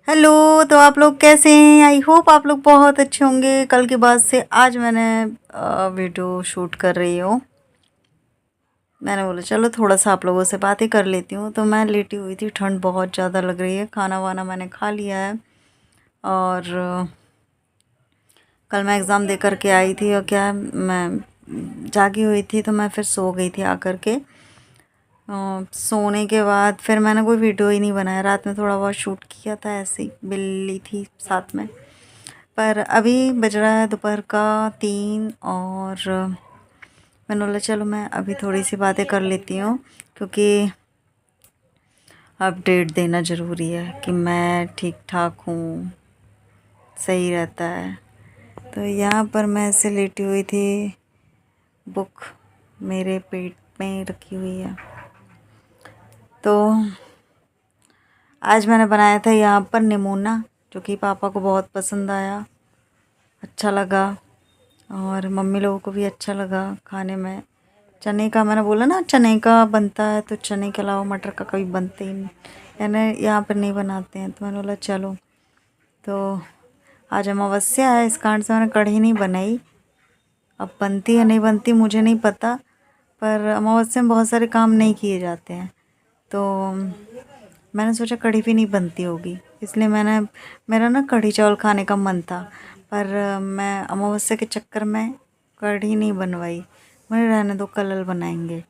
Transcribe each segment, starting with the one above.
Hello. तो आप लोग कैसे हैं? आई होप आप लोग बहुत अच्छे होंगे। कल के बाद से आज मैंने वीडियो शूट कर रही हूँ। मैंने बोला चलो थोड़ा सा आप लोगों से बातें कर लेती हूँ। तो मैं लेटी हुई थी, ठंड बहुत ज़्यादा लग रही है। खाना वाना मैंने खा लिया है और कल मैं एग्ज़ाम दे कर के आई थी और क्या मैं जागी हुई थी तो मैं फिर सो गई थी आकर के। सोने के बाद फिर मैंने कोई वीडियो ही नहीं बनाया। रात में थोड़ा बहुत शूट किया था, ऐसे ही बिल्ली थी साथ में। पर अभी बज रहा है दोपहर का 3 और मैंने बोला चलो मैं अभी थोड़ी सी बातें कर लेती हूँ क्योंकि अपडेट देना ज़रूरी है कि मैं ठीक ठाक हूँ, सही रहता है। तो यहाँ पर मैं ऐसे लेटी हुई थी, बुक मेरे पेट में रखी हुई है। तो आज मैंने बनाया था यहाँ पर नमूना, जो कि पापा को बहुत पसंद आया, अच्छा लगा और मम्मी लोगों को भी अच्छा लगा खाने में। चने का मैंने बोला ना, चने का बनता है तो चने के अलावा मटर का कभी बनते ही नहीं, यानी यहाँ पर नहीं बनाते हैं। तो मैंने बोला चलो। तो आज अमावस्या है, इस कारण से मैंने कढ़ी नहीं बनाई। अब बनती है नहीं बनती मुझे नहीं पता, पर अमावस्या में बहुत सारे काम नहीं किए जाते हैं। तो मैंने सोचा कढ़ी भी नहीं बनती होगी, इसलिए मेरा ना कढ़ी चावल खाने का मन था। पर मैं अमावस्या के चक्कर में कढ़ी नहीं बनवाई। मैंने रहने दो, कल बनाएंगे।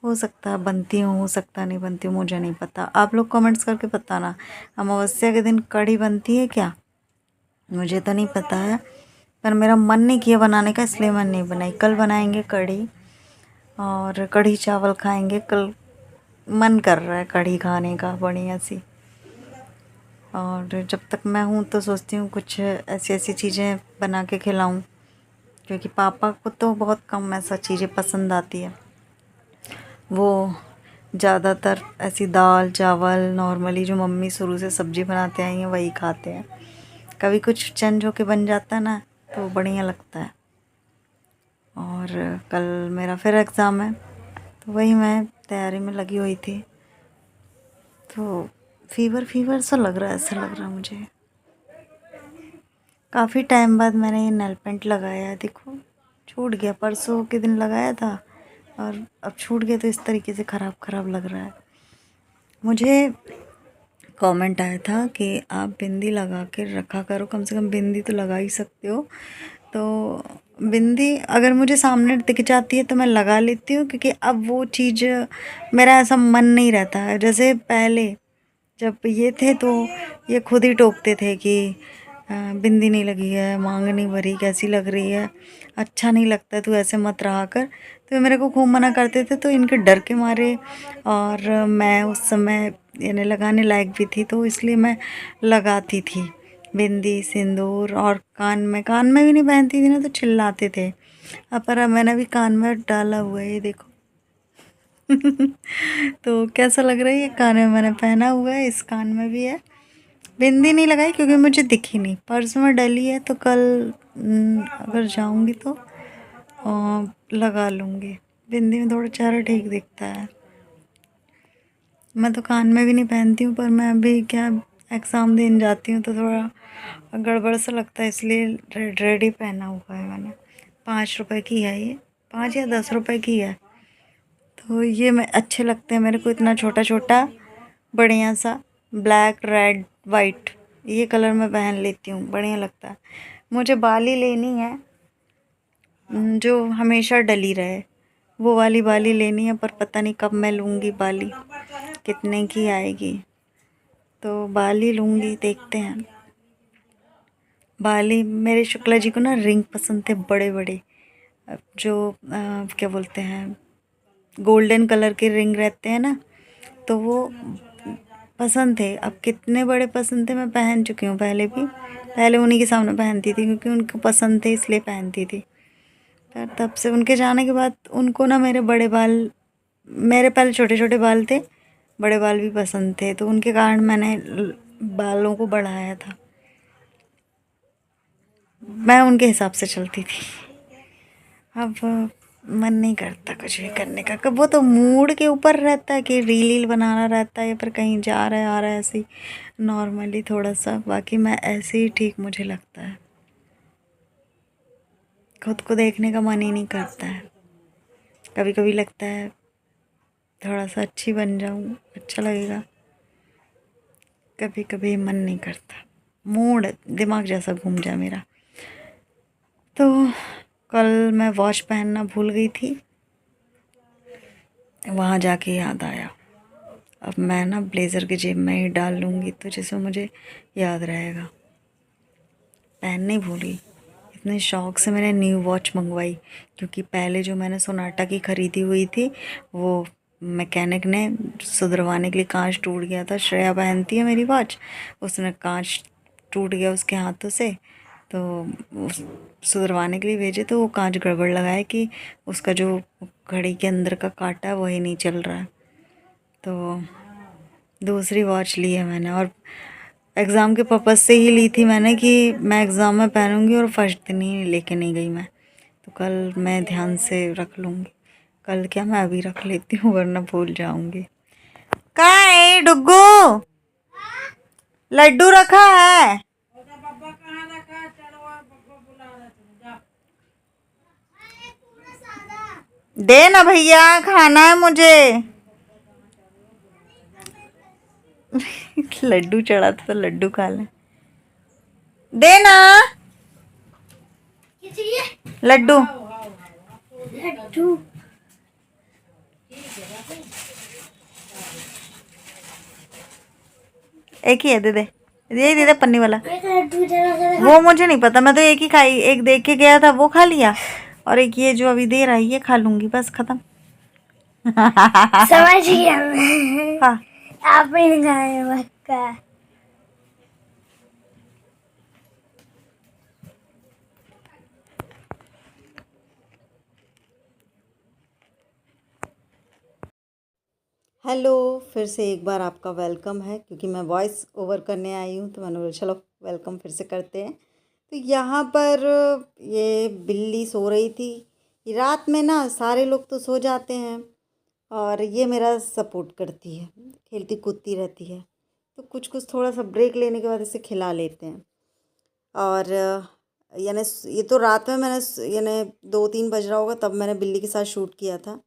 हो सकता है बनती हो सकता नहीं बनती हो, मुझे नहीं पता। आप लोग कमेंट्स करके बताना, अमावस्या के दिन कढ़ी बनती है क्या? मुझे तो नहीं पता है, पर मेरा मन नहीं किया बनाने का, इसलिए मैं नहीं बनाई। कल बनाएंगे कढ़ी और कढ़ी चावल खाएंगे। कल मन कर रहा है कढ़ी खाने का बढ़िया सी। और जब तक मैं हूँ तो सोचती हूँ कुछ ऐसी ऐसी चीज़ें बना के खिलाऊँ, क्योंकि पापा को तो बहुत कम ऐसा चीज़ें पसंद आती है। वो ज़्यादातर ऐसी दाल चावल नॉर्मली जो मम्मी शुरू से सब्ज़ी बनाते आई हैं वही खाते हैं। कभी कुछ चेंज होके बन जाता है ना तो बढ़िया लगता है। और कल मेरा फिर एग्ज़ाम है तो वही मैं तैयारी में लगी हुई थी। तो फीवर फीवर सा लग रहा है, ऐसा लग रहा है मुझे। काफ़ी टाइम बाद मैंने ये नेल पेंट लगाया है, देखो छूट गया। परसों के दिन लगाया था और अब छूट गया, तो इस तरीके से ख़राब ख़राब लग रहा है। मुझे कमेंट आया था कि आप बिंदी लगा के रखा करो, कम से कम बिंदी तो लगा ही सकते हो। तो बिंदी अगर मुझे सामने दिख जाती है तो मैं लगा लेती हूँ, क्योंकि अब वो चीज़ मेरा ऐसा मन नहीं रहता है। जैसे पहले जब ये थे तो ये खुद ही टोकते थे कि बिंदी नहीं लगी है, मांग नहीं भरी, कैसी लग रही है, अच्छा नहीं लगता, तू ऐसे मत रहा कर। तो ये मेरे को खूब मना करते थे, तो इनके डर के मारे और मैं उस समय यानी लगाने लायक भी थी तो इसलिए मैं लगाती थी बिंदी सिंदूर। और कान में भी नहीं पहनती थी ना तो चिल्लाते थे। अब पर अब मैंने भी कान में डाला हुआ है, ये देखो। तो कैसा लग रहा है? ये कान में मैंने पहना हुआ है, इस कान में भी है। बिंदी नहीं लगाई क्योंकि मुझे दिखी नहीं, पर्स में डली है, तो कल अगर जाऊंगी तो लगा लूँगी। बिंदी में थोड़ा चेहरा ठीक दिखता है। मैं तो कान में भी नहीं पहनती हूँ, पर मैं अभी क्या एग्ज़ाम देने जाती हूँ तो थोड़ा गड़बड़ सा लगता है, इसलिए रेड रेड ही पहना हुआ है मैंने। 5 रुपए की है ये, 5 या 10 रुपए की है। तो ये मैं अच्छे लगते हैं मेरे को, इतना छोटा छोटा बढ़िया सा ब्लैक रेड वाइट, ये कलर मैं पहन लेती हूँ, बढ़िया लगता है। मुझे बाली लेनी है जो हमेशा डली रहे, वो वाली बाली लेनी है, पर पता नहीं कब मैं लूँगी बाली, कितने की आएगी। तो बाली लूँगी, देखते हैं। बाली मेरे शुक्ला जी को ना रिंग पसंद थे, बड़े बड़े, जो क्या बोलते हैं, गोल्डन कलर के रिंग रहते हैं ना, तो वो पसंद थे। अब कितने बड़े पसंद थे, मैं पहन चुकी हूँ पहले भी। पहले उन्हीं के सामने पहनती थी क्योंकि उनको पसंद थे, इसलिए पहनती थी। पर तब से उनके जाने के बाद उनको ना मेरे बड़े बाल, मेरे पहले छोटे छोटे बाल थे, बड़े बाल भी पसंद थे, तो उनके कारण मैंने बालों को बढ़ाया था। मैं उनके हिसाब से चलती थी। अब मन नहीं करता कुछ भी करने का। कब वो तो मूड के ऊपर रहता है कि रील वील बनाना रहता है या फिर कहीं जा रहा है आ रहा है, ऐसे ही नॉर्मली थोड़ा सा। बाकी मैं ऐसे ही ठीक मुझे लगता है, खुद को देखने का मन ही नहीं करता है। कभी कभी लगता है थोड़ा सा अच्छी बन जाऊँ, अच्छा लगेगा। कभी कभी मन नहीं करता, मूड दिमाग जैसा घूम जाए मेरा। तो कल मैं वॉच पहनना भूल गई थी, वहाँ जाके याद आया। अब मैं ना ब्लेज़र की जेब में ही डाल लूँगी तो जिसमें मुझे याद रहेगा। पहनने ही भूल गई। इतने शौक़ से मैंने न्यू वॉच मंगवाई, क्योंकि पहले जो मैंने सोनाटा की ख़रीदी हुई थी वो मैकेनिक ने सुधरवाने के लिए कांच टूट गया था। श्रेया पहनती है मेरी वॉच, उसने कांच टूट गया उसके हाथों से, तो सुधरवाने के लिए भेजे तो वो कांच गड़बड़ लगाए कि उसका जो घड़ी के अंदर का कांटा है वही नहीं चल रहा है। तो दूसरी वॉच ली है मैंने, और एग्ज़ाम के पर्पज़ से ही ली थी मैंने कि मैं एग्ज़ाम में पहनूंगी, और फर्स्ट दिन ही लेके नहीं गई मैं। तो कल मैं ध्यान से रख लूँगी। कल क्या, मैं अभी रख लेती हूँ वरना भूल जाऊँगी। कहाँ है डुग्गू? लड्डू रखा है। दे ना भैया, खाना है मुझे। लड्डू चढ़ा था तो लड्डू खा ले। देना लड्डू। लड्डू एक ही है, दे दे, यही दे दे पन्नी वाला। वो मुझे नहीं पता, मैं तो एक ही खाई, एक देख के गया था वो खा लिया, और एक ये जो अभी दे रहा है ये खा लूंगी, बस खत्म। समझ गया मैं। हाँ आप ही पक्का। हेलो, फिर से एक बार आपका वेलकम है, क्योंकि मैं वॉइस ओवर करने आई हूँ तो मैंने बोला चलो वेलकम फिर से करते हैं। तो यहाँ पर ये बिल्ली सो रही थी। रात में ना सारे लोग तो सो जाते हैं और ये मेरा सपोर्ट करती है, खेलती कूदती रहती है। तो कुछ कुछ थोड़ा सा ब्रेक लेने के बाद इसे खिला लेते हैं। और यानी ये तो रात में मैंने यानी 2-3 बज रहा होगा तब मैंने बिल्ली के साथ शूट किया था।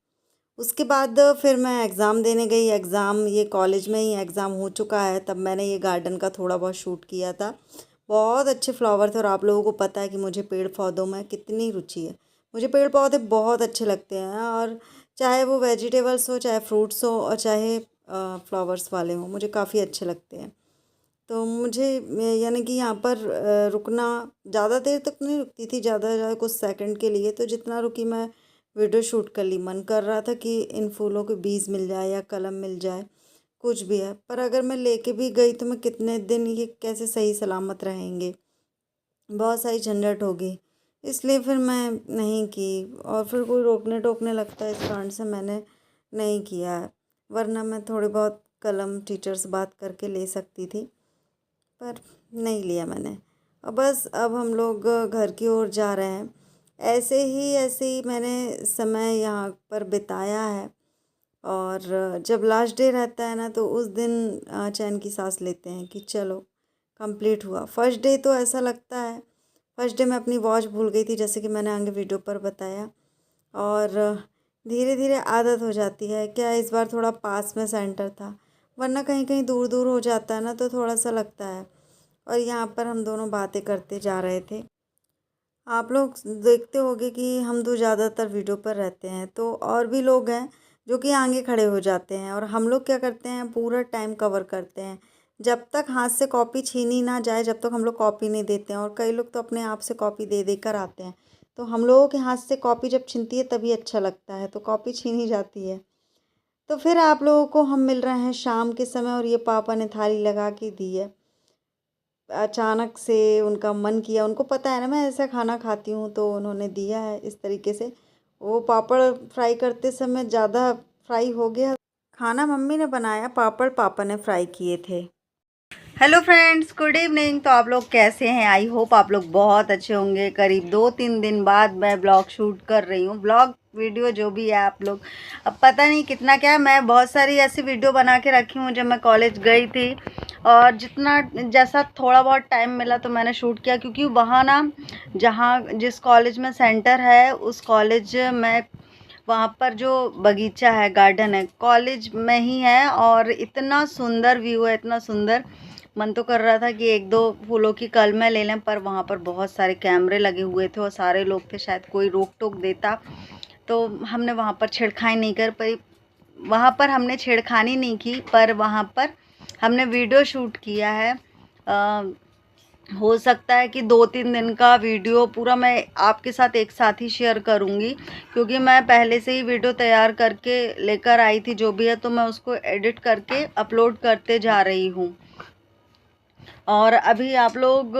उसके बाद फिर मैं एग्ज़ाम देने गई। एग्ज़ाम ये कॉलेज में ही एग्ज़ाम हो चुका है, तब मैंने ये गार्डन का थोड़ा बहुत शूट किया था। बहुत अच्छे फ्लावर थे, और आप लोगों को पता है कि मुझे पेड़ पौधों में कितनी रुचि है। मुझे पेड़ पौधे बहुत अच्छे लगते हैं, और चाहे वो वेजिटेबल्स हो, चाहे फ्रूट्स हो, और चाहे फ्लावर्स वाले हों, मुझे काफ़ी अच्छे लगते हैं। तो मुझे यानी कि यहाँ पर रुकना, ज़्यादा देर तक नहीं रुकती थी, ज़्यादा ज़्यादा कुछ सेकंड के लिए। तो जितना रुकी मैं वीडियो शूट कर ली। मन कर रहा था कि इन फूलों के बीज मिल जाए या कलम मिल जाए, कुछ भी है, पर अगर मैं लेके भी गई तो मैं कितने दिन ये कैसे सही सलामत रहेंगे, बहुत सारी झंझट होगी। इसलिए फिर मैं नहीं की, और फिर कोई रोकने टोकने लगता है, इस कारण से मैंने नहीं किया है। वरना मैं थोड़ी बहुत कलम टीचर से बात करके ले सकती थी, पर नहीं लिया मैंने। अब बस अब हम लोग घर की ओर जा रहे हैं। ऐसे ही मैंने समय यहाँ पर बिताया है। और जब लास्ट डे रहता है ना तो उस दिन चैन की सांस लेते हैं कि चलो कंप्लीट हुआ। फर्स्ट डे तो ऐसा लगता है, फर्स्ट डे मैं अपनी वॉच भूल गई थी, जैसे कि मैंने आगे वीडियो पर बताया। और धीरे धीरे आदत हो जाती है। क्या इस बार थोड़ा पास में सेंटर था, वरना कहीं कहीं दूर दूर हो जाता है ना तो थोड़ा सा लगता है। और यहाँ पर हम दोनों बातें करते जा रहे थे। आप लोग देखते होंगे कि हम दो ज़्यादातर वीडियो पर रहते हैं, तो और भी लोग हैं जो कि आगे खड़े हो जाते हैं, और हम लोग क्या करते हैं, पूरा टाइम कवर करते हैं। जब तक हाथ से कॉपी छीनी ना जाए जब तक हम लोग कॉपी नहीं देते हैं। और कई लोग तो अपने आप से कॉपी दे दे कर आते हैं। तो हम लोगों के हाथ से कॉपी जब छिनती है तभी अच्छा लगता है, तो कॉपी छीनी जाती है। तो फिर आप लोगों को हम मिल रहे हैं शाम के समय, और ये पापा ने थाली लगा के दी है। अचानक से उनका मन किया, उनको पता है ना मैं ऐसा खाना खाती हूँ, तो उन्होंने दिया है इस तरीके से। वो पापड़ फ्राई करते समय ज़्यादा फ्राई हो गया। खाना मम्मी ने बनाया, पापड़ पापा ने फ्राई किए थे। Hello friends, good evening. तो आप लोग कैसे हैं? आई होप आप लोग बहुत अच्छे होंगे। करीब 2-3 दिन बाद मैं ब्लॉग शूट कर रही हूँ। ब्लॉग वीडियो जो भी है आप लोग, अब पता नहीं कितना क्या है। मैं बहुत सारी ऐसी वीडियो बना के रखी हूँ जब मैं कॉलेज गई थी, और जितना जैसा थोड़ा बहुत टाइम मिला तो मैंने शूट किया, क्योंकि वहाँ ना जहाँ जिस कॉलेज में सेंटर है उस कॉलेज में वहाँ पर जो बगीचा है, गार्डन है, कॉलेज में ही है, और इतना सुंदर व्यू है, इतना सुंदर। मन तो कर रहा था कि एक दो फूलों की कलमें ले लें, पर वहाँ पर बहुत सारे कैमरे लगे हुए थे और सारे लोग थे, शायद कोई रोक टोक देता तो हमने वहाँ पर छेड़खानी नहीं कर पाई। वहाँ पर हमने छेड़खानी नहीं की, पर वहाँ पर हमने वीडियो शूट किया है। हो सकता है कि 2-3 दिन का वीडियो पूरा मैं आपके साथ एक साथ ही शेयर करूँगी, क्योंकि मैं पहले से ही वीडियो तैयार करके लेकर आई थी जो भी है, तो मैं उसको एडिट करके अपलोड करते जा रही हूँ। और अभी आप लोग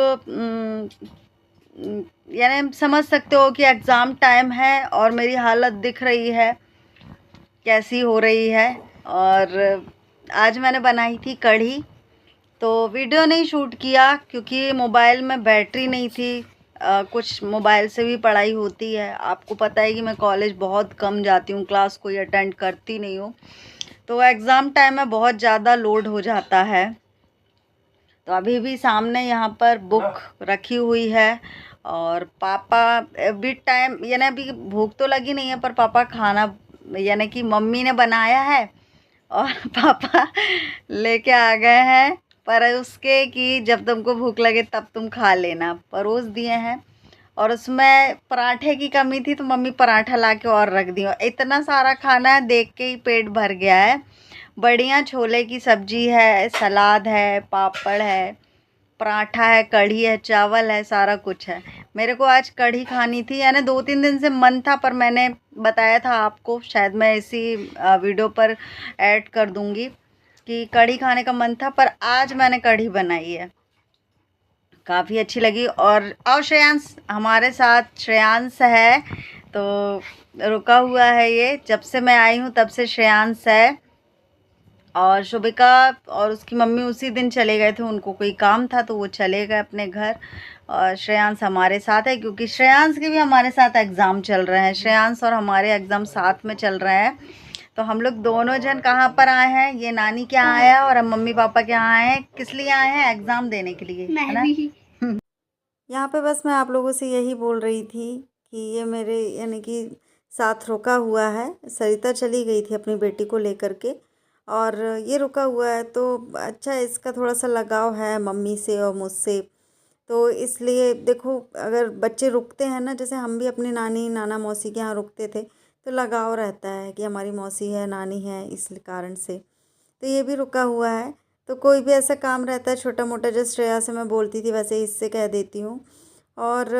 यानी समझ सकते हो कि एग्ज़ाम टाइम है और मेरी हालत दिख रही है कैसी हो रही है। और आज मैंने बनाई थी कढ़ी, तो वीडियो नहीं शूट किया क्योंकि मोबाइल में बैटरी नहीं थी। कुछ मोबाइल से भी पढ़ाई होती है, आपको पता है कि मैं कॉलेज बहुत कम जाती हूँ, क्लास कोई अटेंड करती नहीं हूँ, तो एग्ज़ाम टाइम में बहुत ज़्यादा लोड हो जाता है। तो अभी भी सामने यहाँ पर बुक रखी हुई है, और पापा अभी टाइम यानी अभी भूख तो लगी नहीं है, पर पापा खाना यानी कि मम्मी ने बनाया है और पापा लेके आ गए हैं, पर उसके कि जब तुमको भूख लगे तब तुम खा लेना, परोस दिए हैं। और उसमें पराठे की कमी थी तो मम्मी पराठा ला के और रख दी। इतना सारा खाना है, देख के ही पेट भर गया है। बढ़िया छोले की सब्जी है, सलाद है, पापड़ है, पराठा है, कढ़ी है, चावल है, सारा कुछ है। मेरे को आज कढ़ी खानी थी, यानी 2-3 दिन से मन था, पर मैंने बताया था आपको, शायद मैं इसी वीडियो पर ऐड कर दूंगी कि कढ़ी खाने का मन था, पर आज मैंने कढ़ी बनाई है, काफ़ी अच्छी लगी। और श्रेयांश हमारे साथ, श्रेयांश है तो रुका हुआ है ये, जब से मैं आई हूँ तब से श्रेयांश है। और शुभिका और उसकी मम्मी उसी दिन चले गए थे, उनको कोई काम था तो वो चले गए अपने घर। और श्रेयांश हमारे साथ है क्योंकि श्रेयांश के भी हमारे साथ एग्ज़ाम चल रहे हैं, श्रेयांश और हमारे एग्ज़ाम साथ में चल रहे हैं। तो हम लोग दोनों जन कहाँ पर आए हैं, ये नानी के यहाँ आया है और हम मम्मी पापा के यहाँ आए हैं। किस लिए आए हैं? एग्ज़ाम देने के लिए, है ना। यहाँ पे बस मैं आप लोगों से यही बोल रही थी कि ये मेरे यानी कि साथ रुका हुआ है। सरिता चली गई थी अपनी बेटी को लेकर के, और ये रुका हुआ है, तो अच्छा इसका थोड़ा सा लगाव है मम्मी से और मुझसे। तो इसलिए देखो, अगर बच्चे रुकते हैं ना, जैसे हम भी अपनी नानी नाना मौसी के यहाँ रुकते थे, तो लगाव रहता है कि हमारी मौसी है, नानी है, इस कारण से। तो ये भी रुका हुआ है। तो कोई भी ऐसा काम रहता है छोटा मोटा, जो श्रेया से मैं बोलती थी वैसे इससे कह देती हूँ। और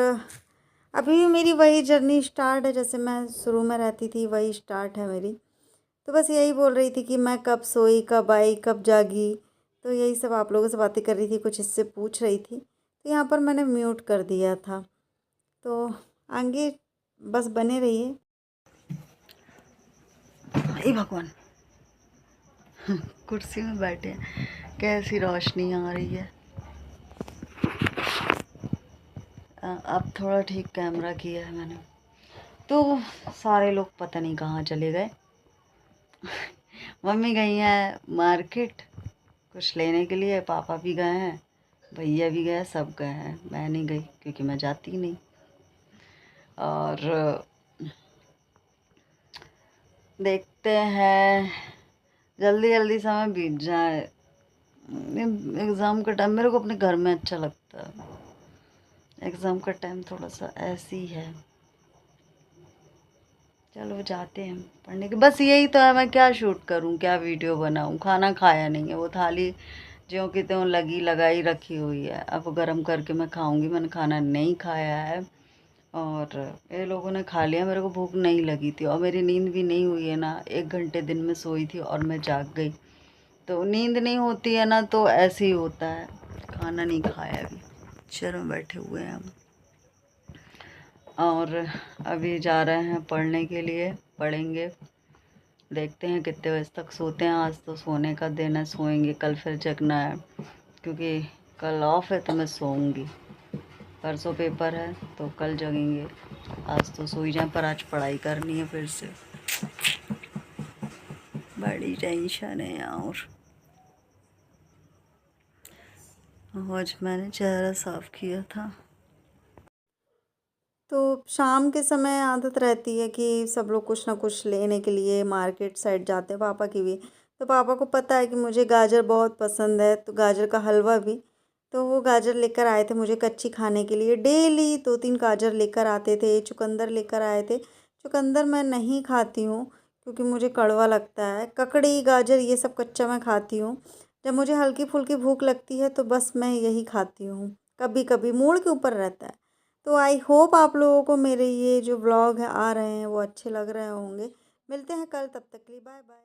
अभी भी मेरी वही जर्नी स्टार्ट है, जैसे मैं शुरू में रहती थी वही स्टार्ट है मेरी। तो बस यही बोल रही थी कि मैं कब सोई, कब आई, कब जागी, तो यही सब आप लोगों से बातें कर रही थी, कुछ इससे पूछ रही थी। तो यहाँ पर मैंने म्यूट कर दिया था, तो आगे बस बने रहिए। हे भगवान, कुर्सी में बैठे हैं, कैसी रोशनी आ रही है। अब थोड़ा ठीक कैमरा किया है मैंने। तो सारे लोग पता नहीं कहाँ चले गए। मम्मी गई हैं मार्केट कुछ लेने के लिए, पापा भी गए हैं, भैया भी गए, सब गए हैं, मैं नहीं गई क्योंकि मैं जाती नहीं। और देखते हैं जल्दी जल्दी समय बीत जाए। एग्ज़ाम का टाइम मेरे को अपने घर में अच्छा लगता है, एग्ज़ाम का टाइम थोड़ा सा ऐसी है। चलो जाते हैं पढ़ने के, बस यही तो है, मैं क्या शूट करूं, क्या वीडियो बनाऊं। खाना खाया नहीं है, वो थाली ज्यों की त्यों लगी लगाई रखी हुई है, अब गर्म करके मैं खाऊंगी। मैंने खाना नहीं खाया है और ये लोगों ने खा लिया, मेरे को भूख नहीं लगी थी, और मेरी नींद भी नहीं हुई है ना। 1 घंटे दिन में सोई थी और मैं जाग गई, तो नींद नहीं होती है ना, तो ऐसे ही होता है। खाना नहीं खाया अभी, चेयर में बैठे हुए हैं हम, और अभी जा रहे हैं पढ़ने के लिए, पढ़ेंगे। देखते हैं कितने बजे तक सोते हैं, आज तो सोने का दिन है, सोएंगे, कल फिर जगना है क्योंकि कल ऑफ है, तो मैं सोऊंगी। परसों पेपर है तो कल जगेंगे। आज तो सो ही जाए, पर आज पढ़ाई करनी है फिर से। बड़ी टेंशन है यार। आज मैंने चेहरा साफ किया था। तो शाम के समय आदत रहती है कि सब लोग कुछ ना कुछ लेने के लिए मार्केट साइड जाते हैं, पापा की भी। तो पापा को पता है कि मुझे गाजर बहुत पसंद है, तो गाजर का हलवा भी। तो वो गाजर लेकर आए थे मुझे कच्ची खाने के लिए। डेली 2-3 गाजर लेकर आते थे, चुकंदर लेकर आए थे। चुकंदर मैं नहीं खाती हूँ क्योंकि मुझे कड़वा लगता है। ककड़ी, गाजर ये सब कच्चा मैं खाती हूँ। जब मुझे हल्की फुल्की भूख लगती है तो बस मैं यही खाती हूँ। कभी कभी मूड के ऊपर रहता है। तो आई होप आप लोगों को मेरे ये जो व्लॉग है आ रहे हैं वो अच्छे लग रहे होंगे। मिलते हैं कल, तब तक के लिए बाय बाय।